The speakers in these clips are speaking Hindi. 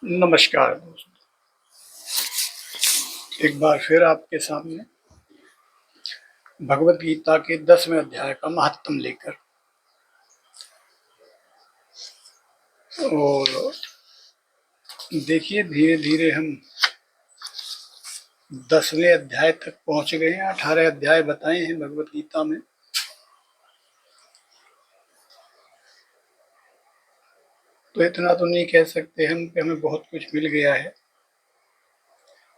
नमस्कार दोस्तों। एक बार फिर आपके सामने भगवत गीता के 10वें अध्याय का महात्म लेकर और देखिए धीरे धीरे हम 10वें अध्याय तक पहुंच गए हैं। 18 अध्याय बताए हैं भगवत गीता में। तो इतना तो नहीं कह सकते हम कि हमें बहुत कुछ मिल गया है,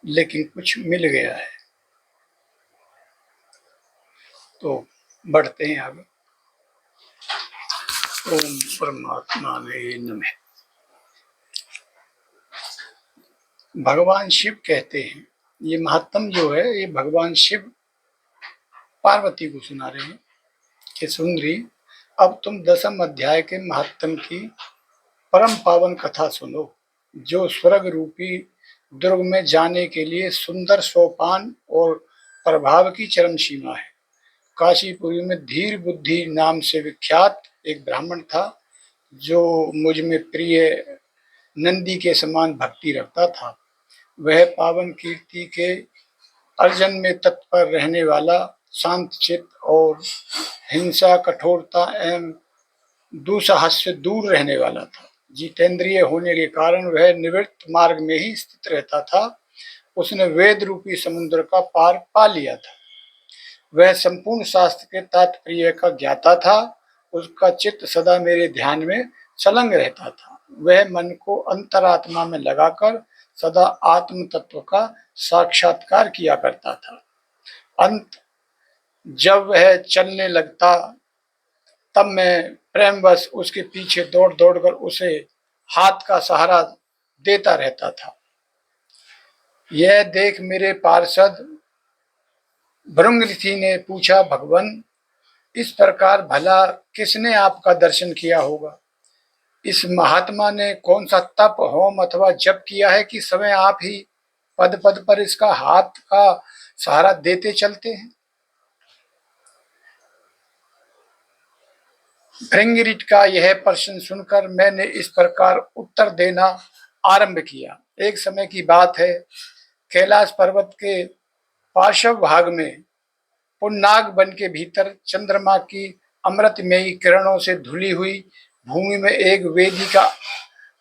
लेकिन कुछ मिल गया है। तो बढ़ते हैं आगे। ओम परमात्मा ने नमः। भगवान शिव कहते हैं, ये महात्म जो है ये भगवान शिव पार्वती को सुना रहे हैं कि सुंदरी, अब तुम 10वें अध्याय के महात्म की परम पावन कथा सुनो, जो स्वर्ग रूपी दुर्ग में जाने के लिए सुंदर सोपान और प्रभाव की चरम सीमा है। काशीपुरी में धीर बुद्धि नाम से विख्यात एक ब्राह्मण था, जो मुझ में प्रिय नंदी के समान भक्ति रखता था। वह पावन कीर्ति के अर्जन में तत्पर रहने वाला, शांत चित्त और हिंसा, कठोरता एवं दुस्साहस से दूर रहने वाला था। जितेंद्रिय होने के कारण वह निवृत्त मार्ग में ही स्थित रहता था। उसने वेद रूपी समुद्र का पार पा लिया था। वह संपूर्ण शास्त्र के तात्पर्य का ज्ञाता था। उसका चित्त सदा मेरे ध्यान में संलग्न रहता था। वह मन को अंतरात्मा में लगाकर सदा आत्म तत्व का साक्षात्कार किया करता था। अंत जब वह चलने लगता, तब मैं प्रेमवश उसके पीछे दौड़ दौड़कर उसे हाथ का सहारा देता रहता था। यह देख मेरे पार्षद भृंगऋषि ने पूछा, भगवान, इस प्रकार भला किसने आपका दर्शन किया होगा? इस महात्मा ने कौन सा तप, होम अथवा जप किया है कि समय आप ही पद पद पर इसका हाथ का सहारा देते चलते हैं? भृंगऋषि का यह प्रश्न सुनकर मैंने इस प्रकार उत्तर देना आरंभ किया। एक समय की बात है, कैलाश पर्वत के पार्श्व भाग में पुन्नाग वन के भीतर चंद्रमा की अमृतमयी किरणों से धुली हुई भूमि में एक वेदी का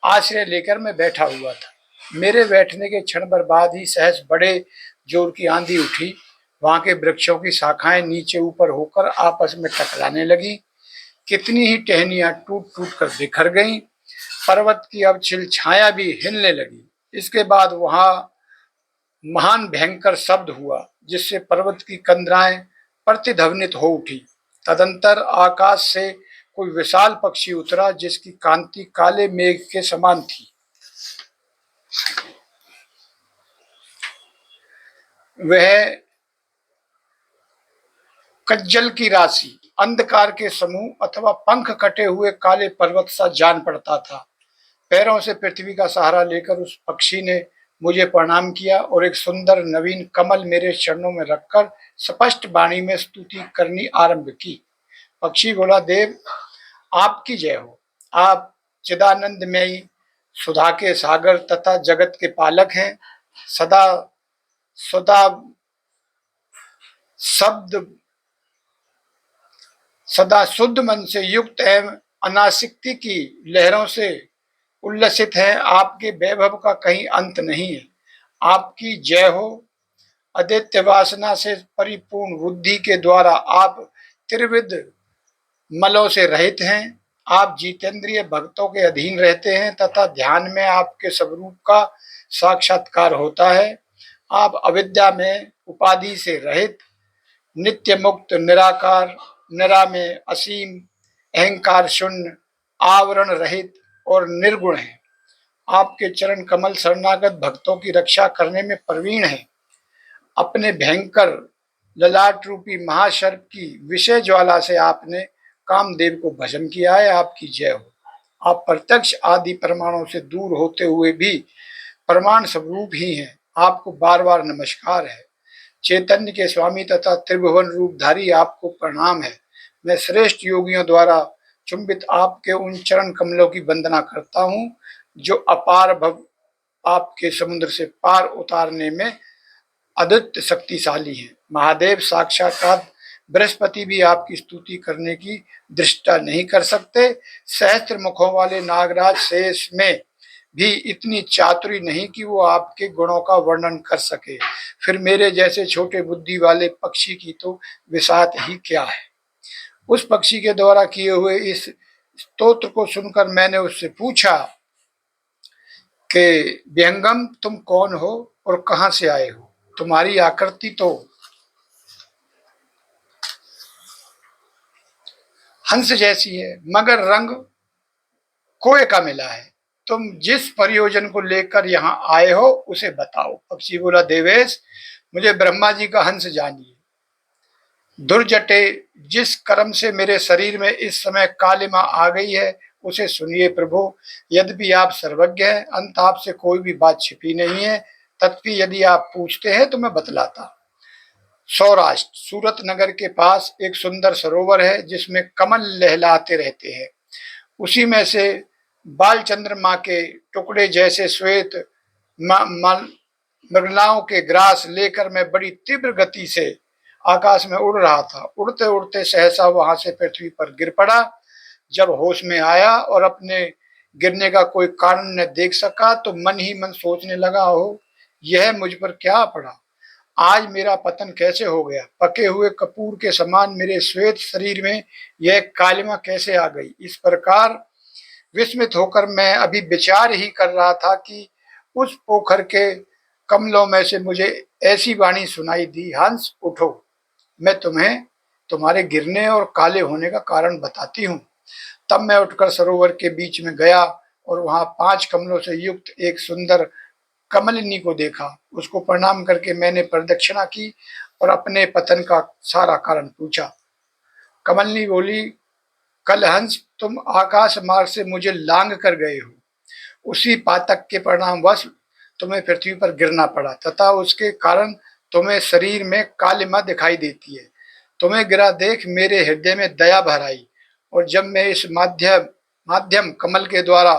आश्रय लेकर मैं बैठा हुआ था। मेरे बैठने के क्षण भर बाद ही सहज बड़े जोर की आंधी उठी। वहां के वृक्षों की शाखाएं नीचे ऊपर होकर आपस में टकराने लगी। कितनी ही टहनियां टूट टूट कर बिखर गईं। पर्वत की अब छिल छाया भी हिलने लगी। इसके बाद वहां महान भयंकर शब्द हुआ, जिससे पर्वत की कंदराएं प्रतिध्वनित हो उठी। तदंतर आकाश से कोई विशाल पक्षी उतरा, जिसकी कांति काले मेघ के समान थी। वह कज्जल की राशि, अंधकार के समूह अथवा पंख कटे हुए काले पर्वत सा जान पड़ता था। पैरों से पृथ्वी का सहारा लेकर उस पक्षी ने मुझे प्रणाम किया और एक सुंदर नवीन कमल मेरे चरणों में रखकर स्पष्ट वाणी में स्तुति करनी आरंभ की। पक्षी बोला, देव आपकी जय हो। आप चिदानंदमयी, सुधा के सागर तथा जगत के पालक हैं। सदा सदा शब्द सदा शुद्ध मन से युक्त एवं अनासक्ति की लहरों से उल्लसित है। आपके वैभव का कहीं अंत नहीं है। आपकी जय हो। अद्वितीय वासना से परिपूर्ण बुद्धि के द्वारा आप त्रिविध मलों से रहित हैं। आप जितेंद्रिय भक्तों के अधीन रहते हैं तथा ध्यान में आपके स्वरूप का साक्षात्कार होता है। आप अविद्या में उपाधि से रहित, नित्य मुक्त, निराकार, निरामय, असीम, अहंकार शून्य, आवरण रहित और निर्गुण है। आपके चरण कमल शरणागत भक्तों की रक्षा करने में प्रवीण है। अपने भयंकर ललाट रूपी महाशर्प की विषय ज्वाला से आपने कामदेव को भस्म किया है। आपकी जय हो। आप प्रत्यक्ष आदि प्रमाणों से दूर होते हुए भी प्रमाण स्वरूप ही हैं। आपको बार बार नमस्कार है। चैतन्य के स्वामी तथा त्रिभुवन रूपधारी, आपको प्रणाम है। मैं श्रेष्ठ योगियों द्वारा चुंबित आपके उन चरण कमलों की वंदना करता हूँ, जो अपार भव आपके समुद्र से पार उतारने में अद्वितीय शक्तिशाली हैं। महादेव साक्षात बृहस्पति भी आपकी स्तुति करने की दृष्टा नहीं कर सकते। सहस्त्र मुखों वाले नागराज शेष में भी इतनी चातुरी नहीं कि वो आपके गुणों का वर्णन कर सके। फिर मेरे जैसे छोटे बुद्धि वाले पक्षी की तो विसात ही क्या है। उस पक्षी के द्वारा किए हुए इस स्तोत्र को सुनकर मैंने उससे पूछा कि व्यंगम तुम कौन हो और कहां से आए हो। तुम्हारी आकृति तो हंस जैसी है मगर रंग कोए का मिला है। तुम जिस प्रयोजन को लेकर यहाँ आए हो उसे बताओ। पक्षी बोला, देवेश मुझे ब्रह्मा जी का हंस जानिए। दुर्जटे जिस कर्म से मेरे शरीर में इस समय कालिमा आ गई है उसे सुनिए प्रभु। यद्यपि आप सर्वज्ञ हैं, अंत आपसे कोई भी बात छिपी नहीं है, तथापि यदि आप पूछते हैं तो मैं बतलाता। सौराष्ट्र सूरत नगर के पास एक सुंदर सरोवर है जिसमें कमल लहलाते रहते हैं। उसी में से बाल चंद्रमा के टुकड़े जैसे श्वेत मृगलाओं के ग्रास लेकर मैं बड़ी तीव्र गति से आकाश में उड़ रहा था। उड़ते उड़ते सहसा वहां से पृथ्वी पर गिर पड़ा। जब होश में आया और अपने गिरने का कोई कारण न देख सका तो मन ही मन सोचने लगा, हो यह मुझ पर क्या पड़ा, आज मेरा पतन कैसे हो गया। पके हुए कपूर के समान मेरे श्वेत शरीर में यह कालिमा कैसे आ गई। इस प्रकार विस्मित होकर मैं अभी विचार ही कर रहा था कि उस पोखर के कमलों में से मुझे ऐसी वाणी सुनाई दी, हंस उठो, मैं तुम्हें तुम्हारे गिरने और काले होने का कारण बताती हूँ। तब मैं उठकर सरोवर के बीच में गया और वहां 5 कमलों से युक्त एक सुंदर कमलिनी को देखा। उसको प्रणाम करके मैंने प्रदक्षिणा की और अपने पतन का सारा कारण पूछा। कमलिनी बोली, कल हंस तुम आकाश मार्ग से मुझे लांग कर गए हो। उसी पातक के परिणामवश तुम्हें पृथ्वी पर गिरना पड़ा तथा उसके कारण तुम्हें शरीर में कालिमा दिखाई देती है। तुम्हें गिरा देख मेरे हृदय में दया भर आई और जब मैं इस माध्यम कमल के द्वारा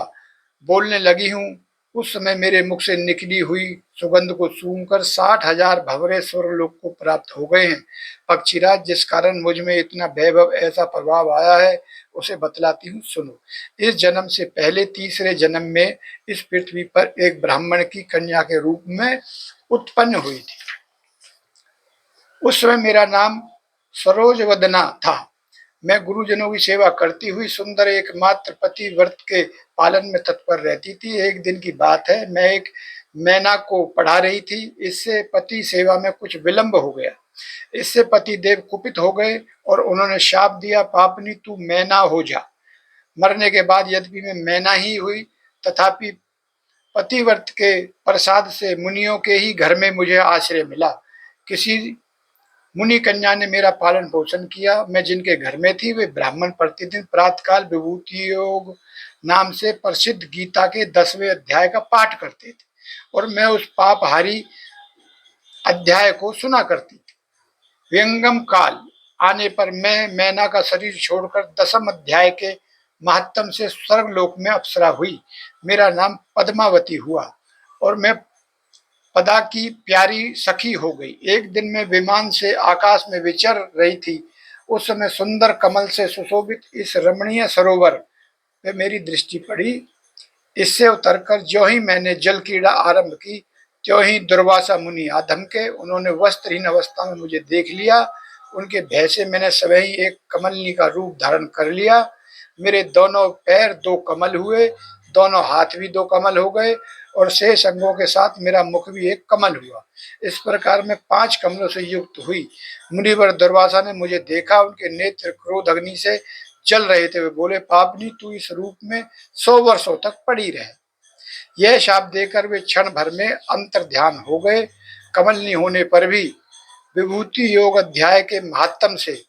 बोलने लगी हूँ उस समय मेरे मुख से निकली हुई सुगंध को सूंघकर 60,000 भंवरे स्वर्गलोक को प्राप्त हो गए हैं। पक्षीराज, जिस कारण मुझ में इतना वैभव ऐसा प्रभाव आया है उसे बतलाती हूँ, सुनो। इस जन्म से पहले तीसरे जन्म में इस पृथ्वी पर एक ब्राह्मण की कन्या के रूप में उत्पन्न हुई थी। उस समय मेरा नाम सरोजवदना था। मैं गुरुजनों की सेवा करती हुई सुंदर एकमात्र पति व्रत के पालन में तत्पर रहती थी। एक दिन की बात है, मैं एक मैना को पढ़ा रही थी। इससे पति सेवा में कुछ विलंब हो गया। इससे पति देव कुपित हो गए और उन्होंने शाप दिया, पापनी तू मैना हो जा। मरने के बाद यद्यपि मैं मैना ही हुई तथापि पतिव्रत के प्रसाद से मुनियों के ही घर में मुझे आश्रय मिला। किसी मुनि कन्या ने मेरा पालन पोषण किया। मैं जिनके घर में थी वे ब्राह्मण प्रतिदिन प्रातःकाल विभूति योग नाम से प्रसिद्ध गीता के 10वें अध्याय का पाठ करते थे और मैं उस पापहारी अध्याय को सुना करती थी। व्यंगम काल आने पर मैं मैना का शरीर छोड़कर 10वें अध्याय के महत्तम से स्वर्गलोक में अप्सरा हुई। मेरा नाम पद्मावती हुआ और मैं पदा की प्यारी सखी हो गई। एक दिन मैं विमान से आकाश में विचर रही थी। उस समय सुंदर कमल से सुशोभित इस रमणीय सरोवर पे मेरी दृष्टि पड़ी। इससे उतरकर ज्यों ही मैंने जल क्रीड़ा आरंभ की त्यों ही दुर्वासा मुनि आ धमके। उन्होंने वस्त्रहीन अवस्था में मुझे देख लिया। उनके भय से मैंने स्वयं ही एक कमलनी का रूप धारण कर लिया। मेरे दोनों पैर 2 कमल हुए, दोनों हाथ भी 2 कमल हो गए और शेष अंगों के साथ मेरा मुख भी एक कमल हुआ। इस प्रकार मैं 5 कमलों से युक्त हुई। मुनिवर दुर्वासा ने मुझे देखा। उनके नेत्र क्रोध अग्नि से जल रहे थे। वे बोले, पापनी तू इस रूप में 100 वर्षों तक पड़ी रहे। यह शाप देकर वे क्षण भर में अंतर ध्यान हो गए। कमलनी होने पर भी विभूति योग अध्याय के महात्म से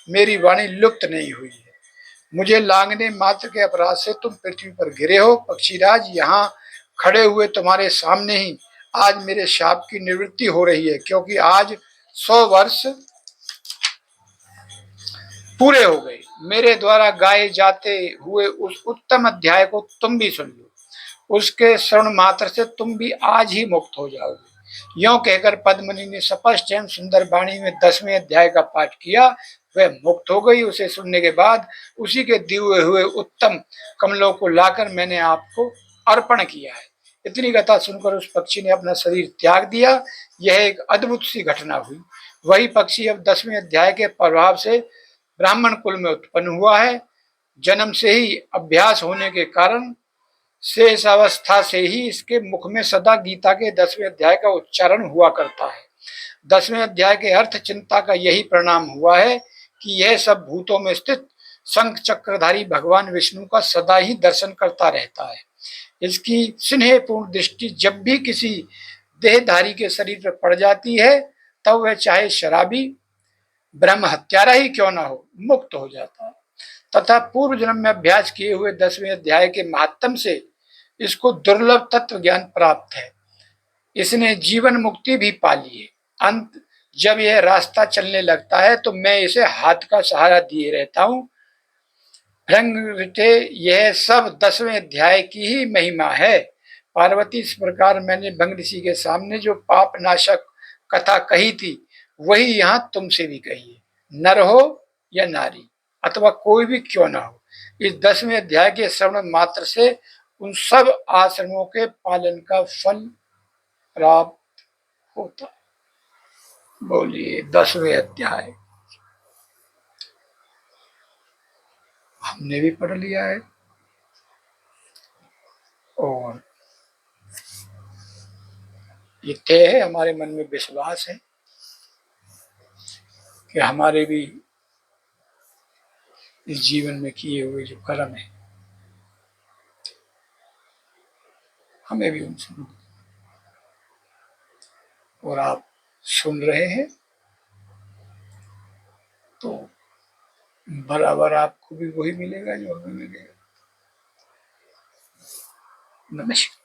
मेरी वाणी लुप्त नहीं हुई है। मुझे लांघने मात्र के अपराध से तुम पृथ्वी पर गिरे हो। पक्षीराज, यहाँ खड़े हुए तुम्हारे सामने ही आज मेरे शाप की निवृत्ति हो रही है, क्योंकि आज 100 वर्ष पूरे हो गए। मेरे द्वारा गाए जाते हुए उस उत्तम अध्याय को तुम भी सुन लो। उसके श्रवण मात्र से तुम भी आज ही मुक्त हो जाओगे। यों कहकर पद्मिनी ने स्पष्ट एवं सुंदर वाणी में 10वें अध्याय का पाठ किया। वह मुक्त हो गई। उसे सुनने के बाद उसी के दिए हुए उत्तम कमलों को लाकर मैंने आपको अर्पण किया है। इतनी कथा सुनकर उस पक्षी ने अपना शरीर त्याग दिया। यह एक अद्भुत सी घटना हुई। वही पक्षी अब 10वें अध्याय के प्रभाव से ब्राह्मण कुल में उत्पन्न हुआ है। जन्म से ही अभ्यास होने के कारण शेष अवस्था से ही इसके मुख में सदा गीता के 10वें अध्याय का उच्चारण हुआ करता है। 10वें अध्याय के अर्थ चिंता का यही परिणाम हुआ है कि यह सब भूतों में स्थित शंख चक्रधारी भगवान विष्णु का सदा ही दर्शन करता रहता है। इसकी स्नेहपूर्ण दृष्टि जब भी किसी देहधारी के शरीर पर पड़ जाती है, तब वह चाहे शराबी ब्रह्म हत्यारा ही क्यों ना हो, मुक्त हो जाता है। तथा पूर्व जन्म में अभ्यास किए हुए 10वें अध्याय के महात्म से इसको दुर्लभ तत्व ज्ञान प्राप्त है। इसने जीवन मुक्ति भी पा ली है। अंत जब यह रास्ता चलने लगता है तो मैं इसे हाथ का सहारा दिए रहता हूँ। रंग रिटे यह सब 10वें अध्याय की ही महिमा है। पार्वती, इस प्रकार मैंने भंग ऋषि के सामने जो पाप नाशक कथा कही थी, वही यहाँ तुमसे भी कही है। नर हो या नारी अथवा कोई भी क्यों ना हो, इस 10वें अध्याय के श्रवण मात्र से उन सब आश्रमों के पालन का फल प्राप्त होता। बोलिए 10वें अध्याय हमने भी पढ़ लिया है और ये तय है, हमारे मन में विश्वास है कि हमारे भी इस जीवन में किए हुए जो कर्म है, हमें भी उनसे मुक्ति। और आप सुन रहे हैं तो बराबर आपको भी वही मिलेगा जो हमें मिलेगा। नमस्कार।